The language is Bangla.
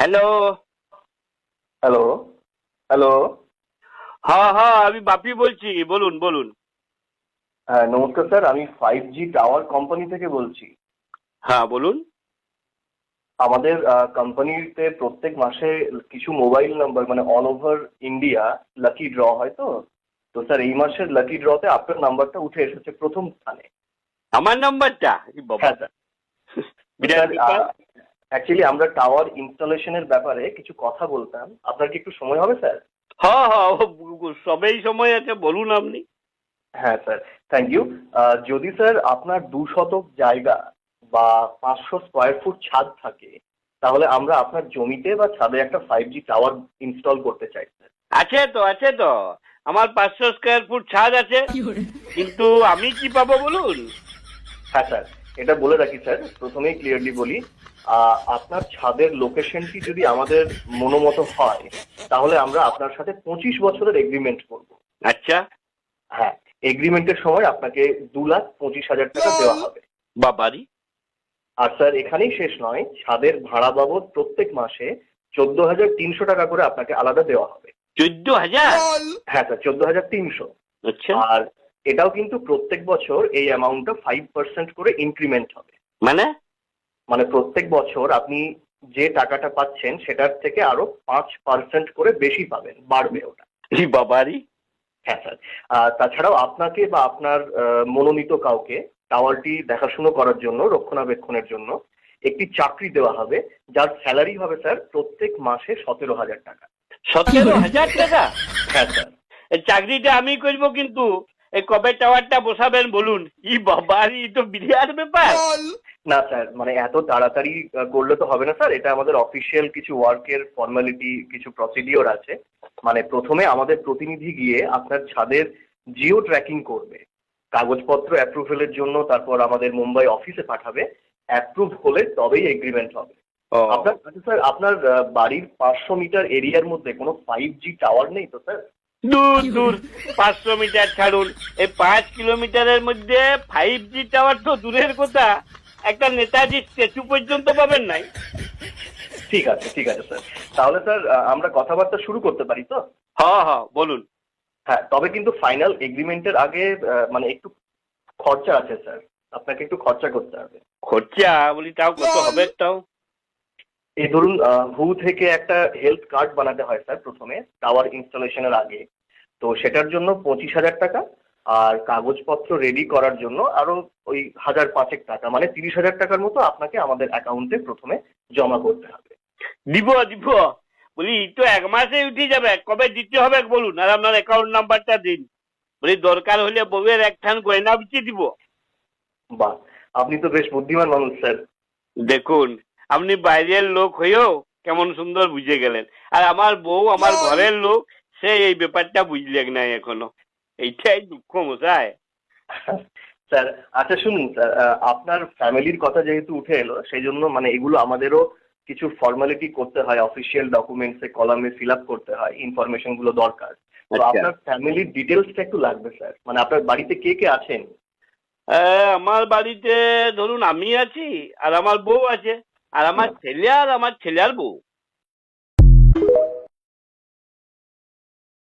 হ্যালো। হ্যালো। হ্যালো। হ্যাঁ হ্যাঁ, আমি বাপি বলছি, বলুন বলুন। হ্যাঁ, নমস্কার স্যার, আমি 5G টাওয়ার কোম্পানি থেকে বলছি। হ্যাঁ বলুন। আমাদের কোম্পানিতে প্রত্যেক মাসে কিছু মোবাইল নাম্বার মানে all over India lucky draw হয়। তো তো স্যার, এই মাসের লাকি ড্রতে আপনার নাম্বারটা উঠে এসেছে প্রথম স্থানে। আমার নাম্বারটা? বাবা, হ্যাঁ স্যার। তো বিরাট স্যার, ব্যাপার। অ্যাকচুয়ালি আমরা টাওয়ার ইনস্টলেশনের ব্যাপারে কিছু কথা বলতাম। আপনার কি একটু সময় হবে স্যার? হ্যাঁ হ্যাঁ, সবেই সময় আছে, বলুন আপনি। হ্যাঁ স্যার, থ্যাংক ইউ। যদি স্যার আপনার 2 শতক জায়গা বা 500 স্কোয়ার ফুট ছাদ থাকে, তাহলে আমরা আপনার জমিতে বা ছাদে একটা 5G টাওয়ার ইনস্টল করতে চাই স্যার। আছে তো, আছে তো। আমার 500 স্কোয়ার ফুট ছাদ আছে, কিন্তু আমি কি পাবো বলুন? হ্যাঁ স্যার, এটা বলে রাখি স্যার, প্রথমেই ক্লিয়ারলি বলি। আপনার ছাদের লোকেশনটি যদি আমাদের মনোমতো হয়, তাহলে আমরা আপনার সাথে 25 বছরের এগ্রিমেন্ট করব। আচ্ছা। হ্যাঁ, এগ্রিমেন্টের সময় আপনাকে 2,25,000 টাকা দেওয়া হবে। বাবারি। আর স্যার, এখানেই শেষ নয়, ছাদের ভাড়া বাবদ প্রত্যেক মাসে 14,300 টাকা করে আপনাকে আলাদা দেওয়া হবে। 14,000? হ্যাঁ স্যার, 14,300। আচ্ছা। আর এটাও কিন্তু প্রত্যেক বছর এই অ্যামাউন্টটা 5% করে ইনক্রিমেন্ট হবে। মানে? মানে প্রত্যেক বছর আপনি যে টাকাটা পাচ্ছেন সেটার থেকে আরো 5% করে বেশি পাবেন, বাড়বে ওটা। বাবারি। হ্যাঁ স্যার। তাছাড়াও আপনাকে বা আপনার মনোনীত কাউকে টাওয়ারটি দেখাশুনো করার জন্য, রক্ষণাবেক্ষণের জন্য একটি চাকরি দেওয়া হবে, যার স্যালারি হবে স্যার প্রত্যেক মাসে 17,000 টাকা। 17,000 টাকা? হ্যাঁ স্যার। এই চাকরিটা আমি করবো, কিন্তু এই কবে টাওয়ারটা বসাবেন বলুন? বাবারি, তো বিরাট ব্যাপার। না স্যার, মানে এত তাড়াতাড়ি করলে তো হবে না স্যার, এটা আমাদের অফিসিয়াল কিছু ওয়ার্কের ফর্মালিটি, কিছু প্রসিডিওর আছে। মানে প্রথমে আমাদের প্রতিনিধি গিয়ে আপনার ছাদের জিও ট্র্যাকিং করবে, কাগজপত্র অ্যাপ্রুভেলের জন্য, তারপর আমাদের মুম্বাই অফিসে পাঠাবে। অ্যাপ্রুভ হলে তবেই এগ্রিমেন্ট হবে। ও, আপনার, আচ্ছা স্যার, আপনার বাড়ির 500 মিটার এরিয়ার মধ্যে কোনো 5G টাওয়ার নেই তো স্যার? দূর দূর। 500 মিটার ছাড়ুন, এই 5 কিলোমিটারের মধ্যে 5G টাওয়ার তো দূরের কথা, একটা নেতাজি স্ট্যাচু পর্যন্ত পাবেন নাই। ঠিক আছে, ঠিক আছে স্যার। তাহলে স্যার, আমরা কথাবার্তা শুরু করতে পারি তো? হ্যাঁ হ্যাঁ বলুন। হ্যাঁ, তবে কিন্তু ফাইনাল এগ্রিমেন্টের আগে মানে একটু খরচা আছে স্যার, আপনাকে একটু খরচা করতে হবে। খরচা বলি, তাও কত হবে তাও? এই ধরুন, হু থেকে একটা হেলথ কার্ড বানাতে হয় স্যার প্রথমে টাওয়ার ইনস্টলেশনের আগে। তো সেটার জন্য 25,000 টাকা। আর কাগজপত্র রেডি করার জন্য আরো ওই 1,500 টাকা, মানে 30,000 টাকার মতো আপনাকে আমাদের অ্যাকাউন্টে প্রথমে জমা করতে হবে। দিব দিব। বলি, তো 1 মাসে উঠে যাবে, কবে দিতে হবে বলুন, আর আপনার অ্যাকাউন্ট নাম্বারটা দিন। বলি, দরকার হলে বউয়ের একখান গয়না বিচে দিব। বাহ, আপনি তো বেশ বুদ্ধিমান মানুষ স্যার। দেখুন, আপনি বাইরের লোক হয়েও কেমন সুন্দর বুঝে গেলেন। আর আমার বউ, আমার ঘরের লোক, সে এই ব্যাপারটা বুঝলেন নাই এখনো। এইটাই দুঃখ মশাই। স্যার, আচ্ছা শুনুন স্যার, আপনার ফ্যামিলির কথা যেহেতু উঠে এলো, সেই জন্য মানে এগুলো আমাদেরও কিছু ফর্মালিটি করতে হয়, অফিসিয়াল ডকুমেন্টসে কলামে ফিল আপ করতে হয়, ইনফরমেশন গুলো দরকার। তো আচ্ছা। আপনার ফ্যামিলির ডিটেলসটা একটু লাগবে স্যার, মানে আপনার বাড়িতে কে কে আছেন? আমার বাড়িতে ধরুন আমি আছি, আর আমার বউ আছে, আর আমার ছেলে, আর আমার ছেলে আর বউ।